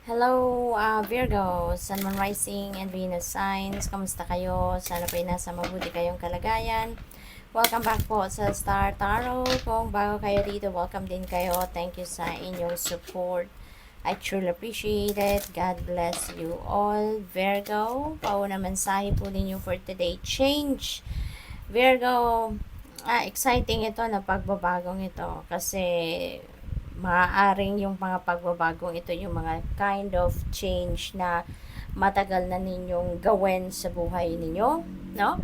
Hello, Virgo, Sun, Moon, Rising, and Venus signs. Kamusta kayo? Sana po'y nasa mabuti kayong kalagayan. Welcome back po sa Star Tarot. Kung bago kayo dito, welcome din kayo. Thank you sa inyong support. I truly appreciate it. God bless you all. Virgo, pauna mensahe po ninyo for today. Change. Virgo, exciting ito na pagbabagong ito kasi maaaring yung mga pagbabagong ito yung mga kind of change na matagal na ninyong gawin sa buhay ninyo, no?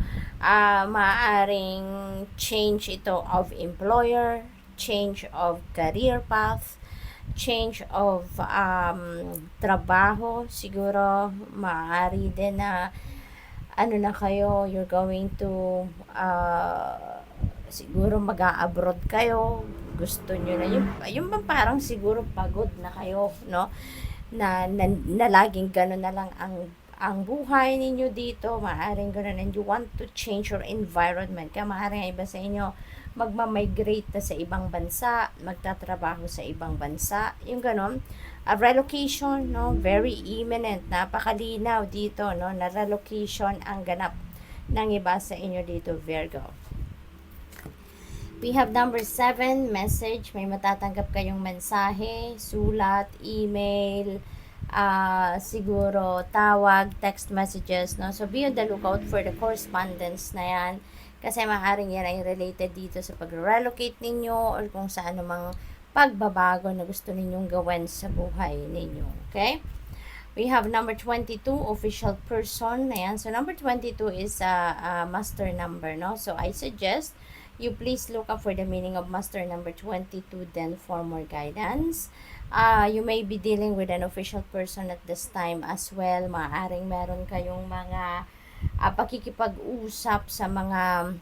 Maaaring change ito of employer, change of career path, change of trabaho, siguro maaari din na ano na kayo, you're going to siguro mag-a-abroad kayo, gusto nyo na yung bang parang siguro pagod na kayo, no? Na laging gano'n na lang ang buhay ninyo dito, maaaring gano'n, and you want to change your environment, kaya maaaring iba sa inyo magma-migrate na sa ibang bansa, magtatrabaho sa ibang bansa, yung gano'n. A relocation, no, very imminent, napakalinaw dito, no, na relocation ang ganap ng iba sa inyo dito, Virgo. We have number 7, message. May matatanggap kayong mensahe, sulat, email, siguro tawag, text messages, no? So, be on the lookout for the correspondence na yan. Kasi maaaring yan ay related dito sa pag-relocate ninyo or kung sa anumang pagbabago na gusto ninyong gawin sa buhay ninyo. Okay? We have number 22, official person. Ayan. So, number 22 is a master number, no? So, I suggest you please look up for the meaning of master number 22 then for more guidance. You may be dealing with an official person at this time as well. Maaaring meron kayong mga pakikipag-usap sa mga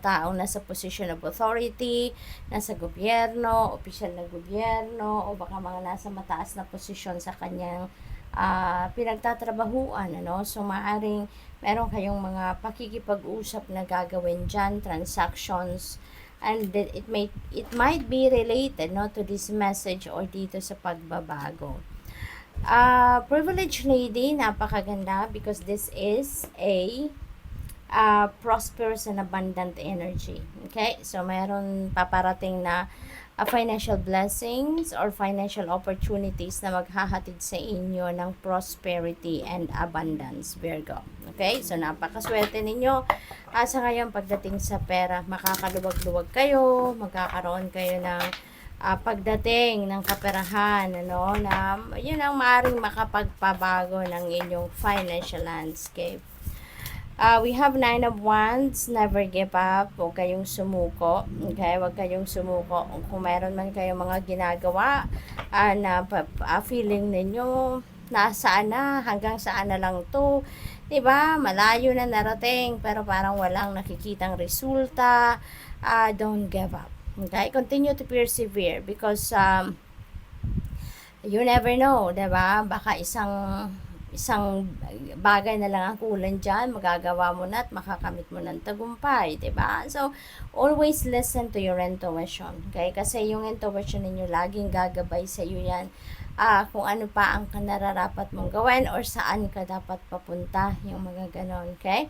taong nasa position of authority, nasa gobyerno, opisyal na gobyerno, o baka mga nasa mataas na posisyon sa kanyang pinagtatrabahuan, ano? So, maaaring meron kayong mga pakikipag-usap na gagawin dyan, transactions, and it might be related, no, to this message or dito sa pagbabago. Privileged lady, napakaganda because this is a prosperous and abundant energy. Okay? So, meron paparating na financial blessings or financial opportunities na maghahatid sa inyo ng prosperity and abundance, Virgo. Okay? So, napakaswerte ninyo. Sa ngayon, pagdating sa pera, makakaluwag-luwag kayo, magkakaroon kayo ng pagdating ng kaperahan, ano, na yun ang maaaring makapagpabago ng inyong financial landscape. We have 9 of Wands, never give up, huwag kayong sumuko, okay, huwag kayong sumuko, kung meron man kayong mga ginagawa, na feeling ninyo, nasaan na, hanggang saan na lang to, diba, malayo na narating, pero parang walang nakikitang resulta, don't give up, okay, continue to persevere, because, you never know, diba, baka isang bagay na lang ang kulang dyan, magagawa mo na at makakamit mo ng tagumpay, diba? So, always listen to your intuition, okay? Kasi yung intuition ninyo, laging gagabay sa iyo yan, kung ano pa ang nararapat mong gawin or saan ka dapat papunta, yung mga ganon, okay?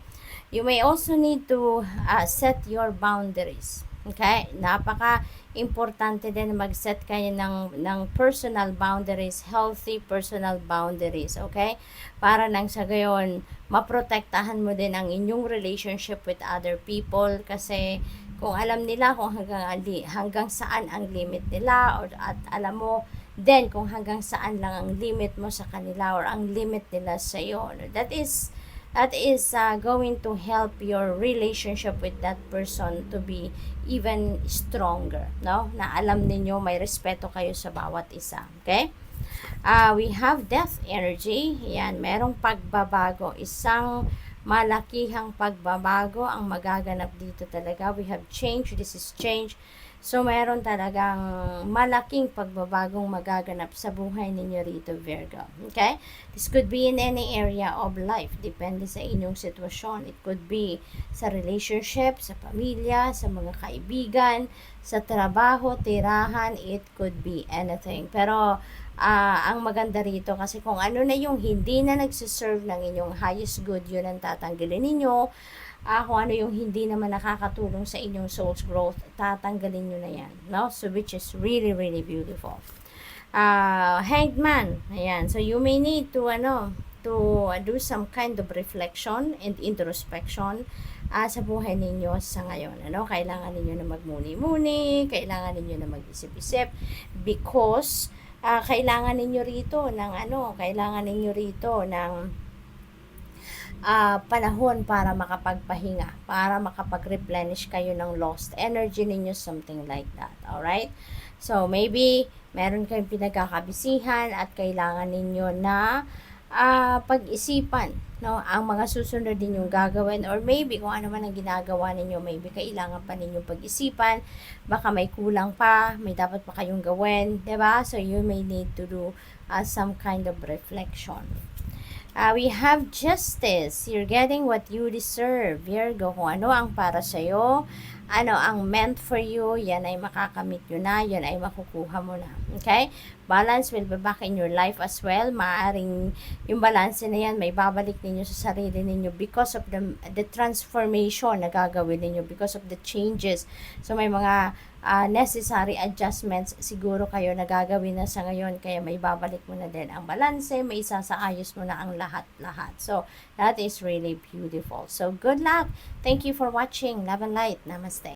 You may also need to set your boundaries. Okay? Napaka-importante din mag-set kayo ng personal boundaries, healthy personal boundaries. Okay? Para nang sa gayon, maprotektahan mo din ang inyong relationship with other people kasi kung alam nila kung hanggang saan ang limit nila at alam mo then kung hanggang saan lang ang limit mo sa kanila or ang limit nila sa iyo. That is going to help your relationship with that person to be even stronger, no? Na alam ninyo may respeto kayo sa bawat isa, okay? We have death energy. Yan, merong pagbabago, isang malakihang pagbabago ang magaganap dito talaga. We have change, this is change. So, meron talagang malaking pagbabagong magaganap sa buhay ninyo rito, Virgo. Okay? This could be in any area of life. Depende sa inyong sitwasyon. It could be sa relationship, sa pamilya, sa mga kaibigan, sa trabaho, tirahan. It could be anything. Pero, ang maganda rito kasi kung ano na yung hindi na nagsiserve ng inyong highest good, yun ang tatanggalin ninyo. Kung ano yung hindi naman nakakatulong sa inyong soul's growth, tatanggalin nyo na yan, no? So, which is really, really beautiful. Hanged Man, ayan. So, you may need to, do some kind of reflection and introspection sa buhay ninyo sa ngayon. Kailangan ninyo na magmuni-muni, kailangan ninyo na mag-isip-isip because kailangan ninyo rito ng panahon para makapagpahinga, para makapag-replenish kayo ng lost energy ninyo, something like that. Alright? So, maybe, meron kayong pinagkakabisihan at kailangan ninyo na pag-isipan, no, ang mga susunod ninyong gagawin, or maybe kung ano man ang ginagawa ninyo, maybe kailangan pa ninyong pag-isipan, baka may kulang pa, may dapat pa kayong gawin, 'di ba? So you may need to do some kind of reflection. We have justice. You're getting what you deserve. Virgo, kung ano ang para sa'yo, ano ang meant for you, yan ay makakamit nyo na, yan ay makukuha mo na. Okay? Balance will be back in your life as well. Maaring yung balance na yan, may babalik ninyo sa sarili ninyo because of the transformation na gagawin ninyo, because of the changes. So, may mga necessary adjustments siguro kayo na gagawin na sa ngayon, kaya may babalik mo na din ang balanse, may isasaayos mo na ang lahat-lahat. So, that is really beautiful. So, good luck. Thank you for watching. Love and light. Namaste.